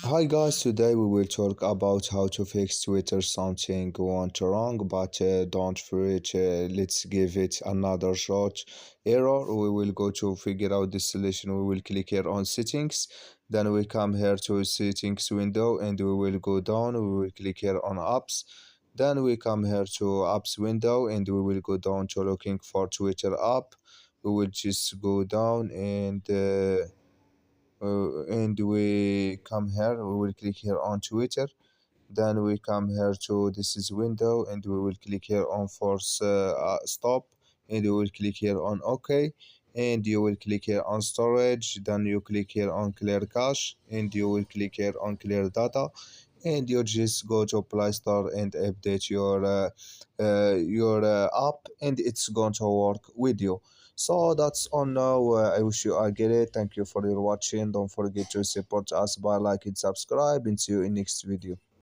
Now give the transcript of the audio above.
Hi guys, today we will talk about how to fix Twitter something went wrong, but don't fret, let's give it another shot. Error, we will go to figure out the solution. We will click here on settings, then we come here to settings window and we will go down, we will click here on apps. Then we come here to apps window and we will go down to looking for Twitter app. We will just go down and we come here, we will click here on Twitter. Then we come here to this is window and we will click here on force stop, and we will click here on OK, and you will click here on storage. Then you click here on clear cache and you will click here on clear data, and you just go to Play Store and update your app, and it's going to work with you. So that's all now. I wish you all get it. Thank you for your watching. Don't forget to support us by like and subscribe, and see you in next video.